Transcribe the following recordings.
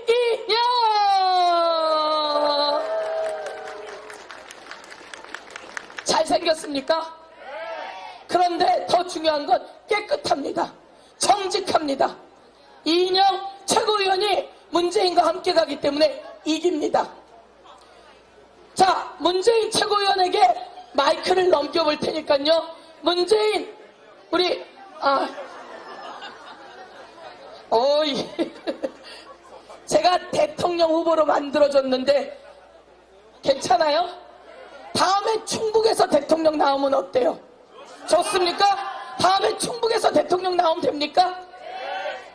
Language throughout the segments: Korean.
이인영! 잘생겼습니까? 그런데 더 중요한 건 깨끗합니다. 정직합니다. 이인영 최고위원이 문재인과 함께 가기 때문에 이깁니다. 자, 문재인 최고위원에게 마이크를 넘겨볼 테니까요. 문재인, 우리, 제가 대통령 후보로 만들어줬는데 괜찮아요? 다음에 충북에서 대통령 나오면 어때요? 좋습니까? 다음에 충북에서 대통령 나오면 됩니까?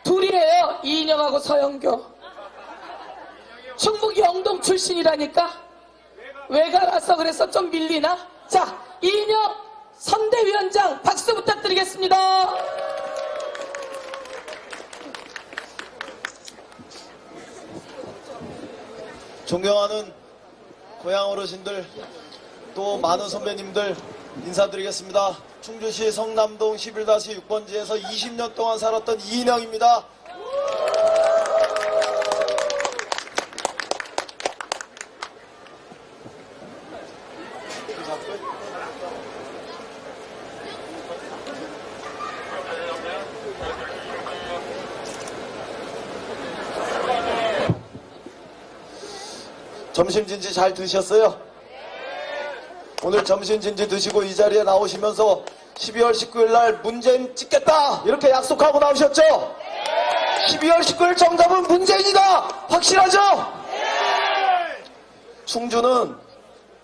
둘이에요. 이인영하고 서영교. 충북 영동 출신이라니까? 외가라서 그래서 좀 밀리나? 자, 이인영 선대위원장 박수 부탁드리겠습니다. 존경하는 고향 어르신들, 또 많은 선배님들 인사드리겠습니다. 충주시 성남동 11-6번지에서 20년 동안 살았던 이인영입니다. 점심 진지 잘 드셨어요? 오늘 점심 진지 드시고 이 자리에 나오시면서 12월 19일 날 문재인 찍겠다 이렇게 약속하고 나오셨죠? 12월 19일 정답은 문재인이다! 확실하죠?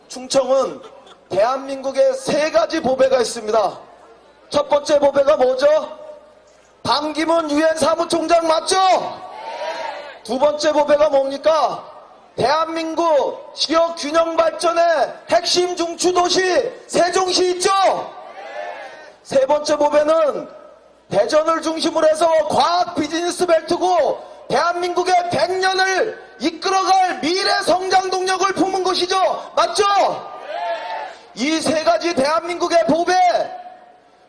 충청은 대한민국에 3가지 보배가 있습니다. 첫 번째 보배가 뭐죠? 반기문 유엔 사무총장 맞죠? 두 번째 보배가 뭡니까? 대한민국 지역 균형 발전의 핵심 중추 도시 세종시 있죠? 세 번째 보배는 대전을 중심으로 해서 과학 비즈니스 벨트고 대한민국의 100년을 이끌어갈 미래 성장 동력을 품은 곳이죠. 맞죠? 이 3가지 대한민국의 보배,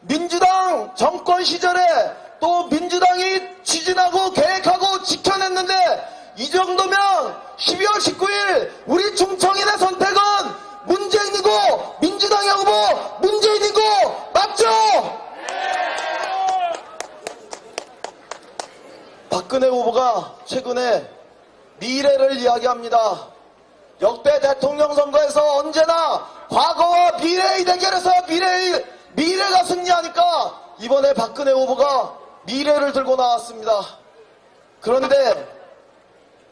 민주당 정권 시절에 또 민주당이 추진하고 계획하고 지켜냈는데 이 정도면 12월 19일 우리 충청인의 선택은 문재인이고 민주당의 후보 문재인이고 맞죠? 박근혜 후보가 최근에 미래를 이야기합니다. 역대 대통령 선거에서 언제나 과거와 미래의 대결에서 미래가 승리하니까 이번에 박근혜 후보가 미래를 들고 나왔습니다. 그런데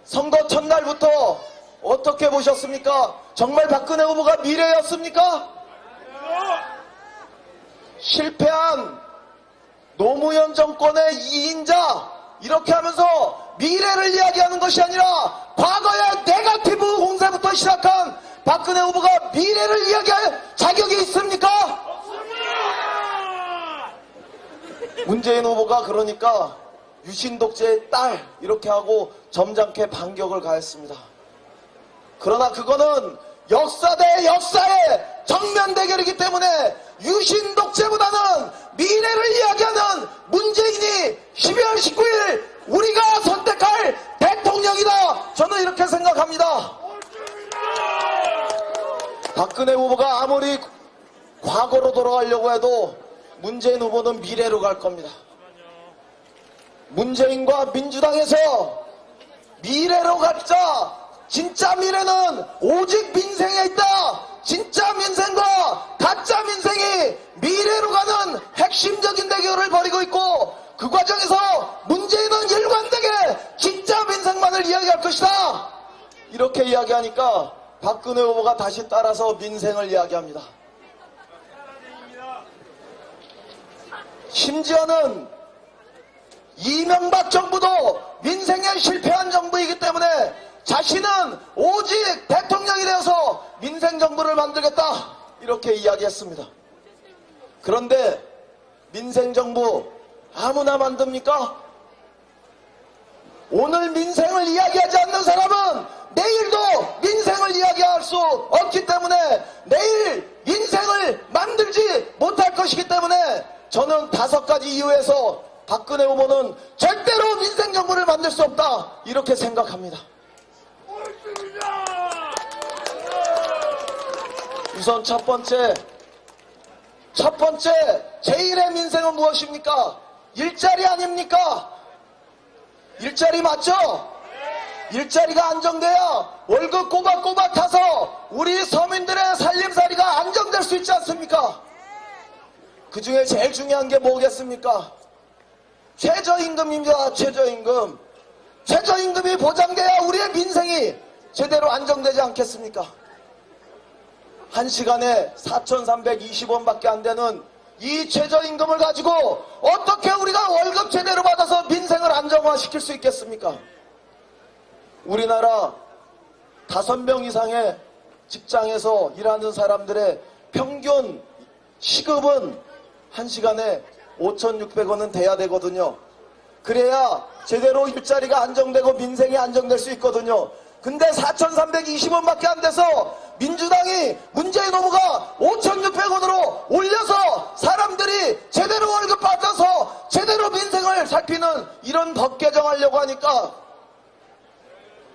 선거 첫날부터 어떻게 보셨습니까? 정말 박근혜 후보가 미래였습니까? 실패한 노무현 정권의 2인자 이렇게 하면서 미래를 이야기하는 것이 아니라 과거의 네거티브 공세부터 시작한 박근혜 후보가 미래를 이야기할 자격이 있습니까? 문재인 후보가 그러니까 유신 독재의 딸 이렇게 하고 점잖게 반격을 가했습니다. 그러나 그거는 역사 대 역사의 정면 대결이기 때문에 유신 독재보다는 미래를 이야기하는 문재인이 12월 19일 우리가 선택할 대통령이다. 저는 이렇게 생각합니다. 박근혜 후보가 아무리 과거로 돌아가려고 해도 문재인 후보는 미래로 갈 겁니다. 문재인과 민주당에서 미래로 가자. 진짜 미래는 오직 민생에 있다. 진짜 민생과 가짜 민생이 미래로 가는 핵심적인 대결을 벌이고 있고 그 과정에서 문재인은 일관되게 진짜 민생만을 이야기할 것이다. 이렇게 이야기하니까 박근혜 후보가 다시 따라서 민생을 이야기합니다. 심지어는 이명박 정부도 민생에 실패한 정부이기 때문에 자신은 오직 대통령이 되어서 민생 정부를 만들겠다 이렇게 이야기했습니다. 그런데 민생 정부 아무나 만듭니까? 오늘 민생을 이야기하지 않는 사람은 내일도 민생을 이야기할 수 없기 때문에 내일 민생을 만들지 못할 것이기 때문에 저는 5가지 이유에서 박근혜 후보는 절대 절대로 민생정부를 만들 수 없다 이렇게 생각합니다. 우선 첫 번째 제1의 민생은 무엇입니까? 일자리 아닙니까? 일자리 맞죠? 일자리가 안정돼야 월급 꼬박꼬박 타서 우리 서민들의 살림살이가 안정될 수 있지 않습니까? 그 중에 제일 중요한 게 뭐겠습니까? 최저임금입니다. 최저임금. 최저임금이 보장돼야 우리의 민생이 제대로 안정되지 않겠습니까? 한 시간에 4,320원밖에 안 되는 이 최저임금을 가지고 어떻게 우리가 월급 제대로 받아서 민생을 안정화시킬 수 있겠습니까? 우리나라 5명 이상의 직장에서 일하는 사람들의 평균 시급은 한 시간에 5,600원은 돼야 되거든요. 그래야 제대로 일자리가 안정되고 민생이 안정될 수 있거든요. 근데 4,320원밖에 안 돼서 민주당이 문재인 후보가 5,600원으로 올려서 사람들이 제대로 월급 받아서 제대로 민생을 살피는 이런 법 개정하려고 하니까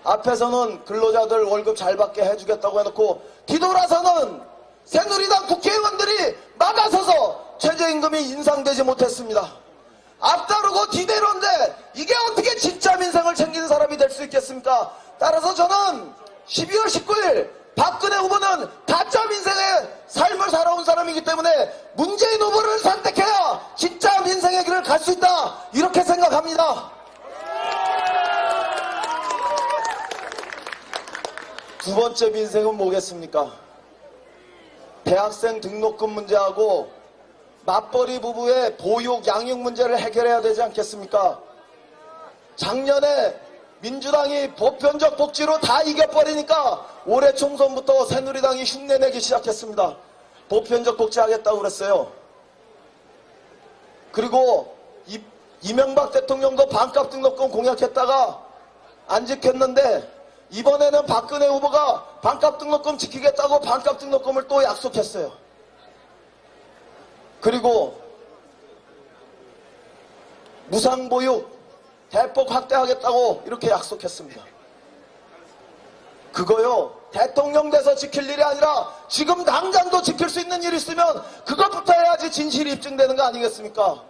앞에서는 근로자들 월급 잘 받게 해주겠다고 해놓고 뒤돌아서는 새누리당 국회의원들이 막아서서 최저임금이 인상되지 못했습니다. 앞다르고 뒤대로인데 이게 어떻게 진짜 민생을 챙기는 사람이 될 수 있겠습니까? 따라서 저는 12월 19일 박근혜 후보는 가짜 민생의 삶을 살아온 사람이기 때문에 문재인 후보를 선택해야 진짜 민생의 길을 갈 수 있다 이렇게 생각합니다. 두 번째 민생은 뭐겠습니까? 대학생 등록금 문제하고 맞벌이 부부의 보육, 양육 문제를 해결해야 되지 않겠습니까? 작년에 민주당이 보편적 복지로 다 이겨버리니까 올해 총선부터 새누리당이 흉내내기 시작했습니다. 보편적 복지 하겠다고 그랬어요. 그리고 이명박 대통령도 반값 등록금 공약했다가 안 지켰는데 이번에는 박근혜 후보가 반값 등록금 지키겠다고 반값 등록금을 또 약속했어요. 그리고 무상보육 대폭 확대하겠다고 이렇게 약속했습니다. 그거요 대통령 돼서 지킬 일이 아니라 지금 당장도 지킬 수 있는 일이 있으면 그것부터 해야지 진실이 입증되는 거 아니겠습니까?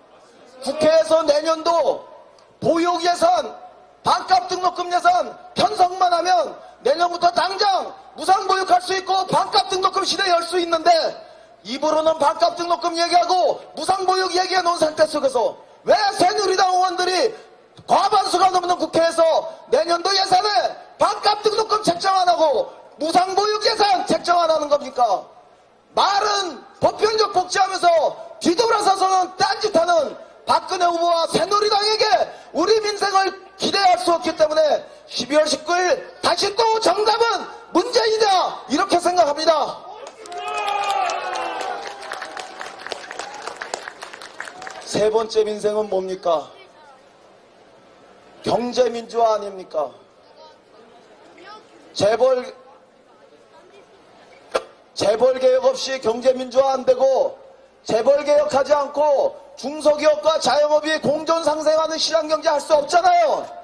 국회에서 내년도 보육 예산, 반값 등록금 예산 편성만 하면 내년부터 당장 무상보육할 수 있고 반값 등록금 시대 열 수 있는데 입으로는 반값 등록금 얘기하고 무상보육 얘기해 놓은 상태 속에서 왜 새누리당 의원들이 과반수가 넘는 국회에서 내년도 예산에 반값 등록금 책정 안 하고 무상보육 예산 책정 안 하는 겁니까? 말은 보편적 복지하면서 뒤돌아서서는 딴짓하는 박근혜 후보와 새누리당에게 우리 민생을 기대할 수 없기 때문에 12월 19일 다시 또 정답은 문재인이다 이렇게 생각합니다. 세 번째 민생은 뭡니까? 경제민주화 아닙니까? 재벌개혁 없이 경제민주화 안 되고 재벌개혁하지 않고 중소기업과 자영업이 공존상생하는 시장경제 할 수 없잖아요.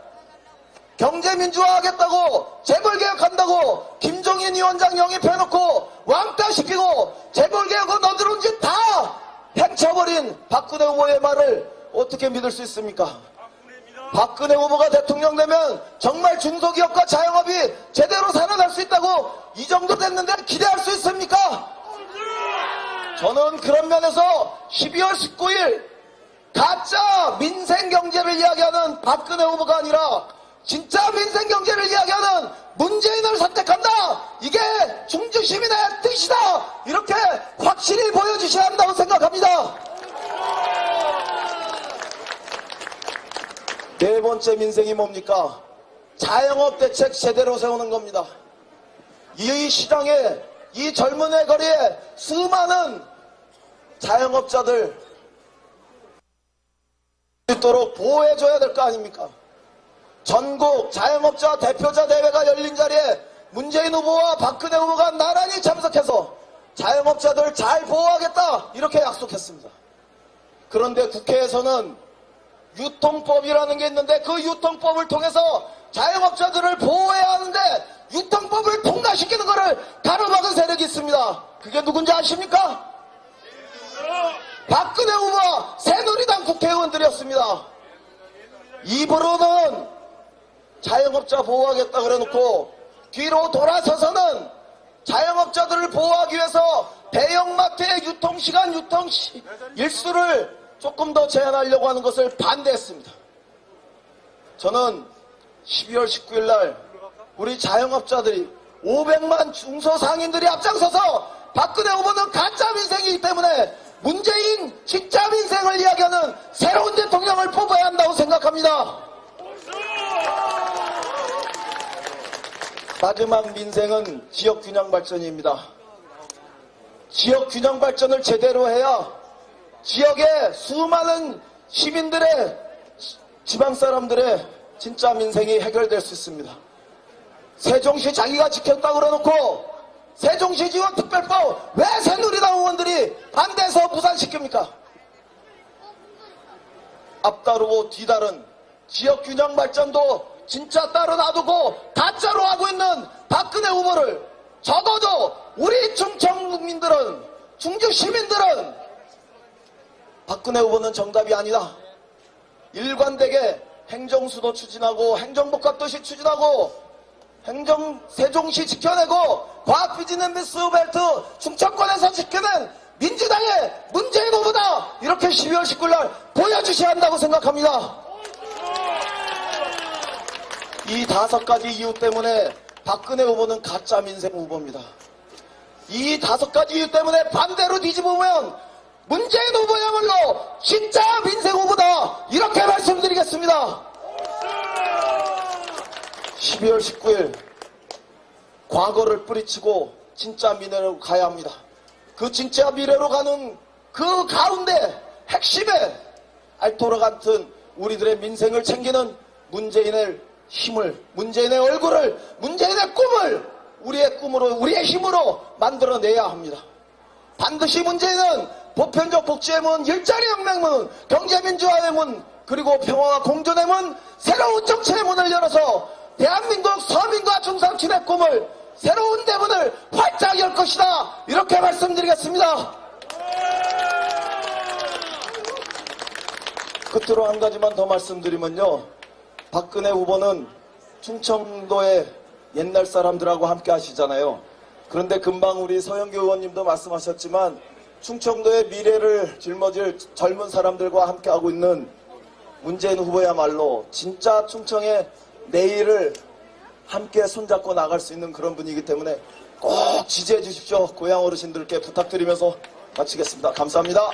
경제민주화 하겠다고 재벌개혁한다고 김종인 위원장 영입해놓고 왕따시키고 재벌개혁은 어디로 온지 다 헤쳐버린 박근혜 후보의 말을 어떻게 믿을 수 있습니까? 박근혜 후보가 대통령 되면 정말 중소기업과 자영업이 제대로 살아날 수 있다고 이 정도 됐는데 기대할 수 있습니까? 저는 그런 면에서 12월 19일 가짜 민생경제를 이야기하는 박근혜 후보가 아니라 진짜 민생경제를 이야기하는 문재인을 선택한다. 이게 중주시민의 뜻이다. 이렇게 확실히 보여주셔야 한다고 생각합니다. 네 번째 민생이 뭡니까? 자영업 대책 제대로 세우는 겁니다. 이 시장에 이 젊은의 거리에 수많은 자영업자들 있도록 보호해줘야 될 거 아닙니까? 전국 자영업자 대표자 대회가 열린 자리에 문재인 후보와 박근혜 후보가 나란히 참석해서 자영업자들 잘 보호하겠다 이렇게 약속했습니다. 그런데 국회에서는 유통법이라는 게 있는데 그 유통법을 통해서 자영업자들을 보호해야 하는데 유통법을 통과시키는 것을 가로막은 세력이 있습니다. 그게 누군지 아십니까? 박근혜 후보와 새누리당 국회의원들이었습니다. 입으로는 자영업자 보호하겠다 그래놓고 뒤로 돌아서서는 자영업자들을 보호하기 위해서 대형마트의 유통시간, 일수를 조금 더 제한하려고 하는 것을 반대했습니다. 저는 12월 19일 날 우리 자영업자들이 500만 중소상인들이 앞장서서 박근혜 후보는 가짜 민생이기 때문에 문재인 진짜 민생을 이야기하는 새로운 대통령을 뽑아야 한다고 생각합니다. 마지막 민생은 지역균형 발전입니다. 지역균형 발전을 제대로 해야 지역의 수많은 시민들의, 지방 사람들의 진짜 민생이 해결될 수 있습니다. 세종시 자기가 지켰다고 그래놓고 세종시 지원특별법 왜 새누리당 의원들이 반대해서 무산시킵니까? 앞다르고 뒤다른 지역균형 발전도 진짜 따로 놔두고 가짜로 하고 있는 박근혜 후보를 적어도 우리 충청 국민들은, 충주 시민들은 박근혜 후보는 정답이 아니다. 일관되게 행정수도 추진하고 행정복합도시 추진하고 세종시 지켜내고 과학 비즈니스 벨트 충청권에서 지켜낸 민주당의 문재인 후보다, 이렇게 12월 19일 날 보여주셔야 한다고 생각합니다. 이 5가지 이유 때문에 박근혜 후보는 가짜 민생 후보입니다. 이 5가지 이유 때문에 반대로 뒤집으면 문재인 후보야말로 진짜 민생 후보다, 이렇게 말씀드리겠습니다. 12월 19일 과거를 뿌리치고 진짜 미래로 가야 합니다. 그 진짜 미래로 가는 그 가운데 핵심에 알토로 같은 우리들의 민생을 챙기는 문재인의 힘을, 문재인의 얼굴을, 문재인의 꿈을 우리의 꿈으로, 우리의 힘으로 만들어내야 합니다. 반드시 문재인은 보편적 복지의 문, 일자리 혁명 문, 경제민주화의 문, 그리고 평화와 공존의 문, 새로운 정치의 문을 열어서 대한민국 서민과 중산층의 꿈을, 새로운 대문을 활짝 열 것이다, 이렇게 말씀드리겠습니다. 끝으로 한 가지만 더 말씀드리면요, 박근혜 후보는 충청도의 옛날 사람들하고 함께 하시잖아요. 그런데 금방 우리 서영교 의원님도 말씀하셨지만 충청도의 미래를 짊어질 젊은 사람들과 함께 하고 있는 문재인 후보야말로 진짜 충청의 내일을 함께 손잡고 나갈 수 있는 그런 분이기 때문에 꼭 지지해 주십시오. 고향 어르신들께 부탁드리면서 마치겠습니다. 감사합니다.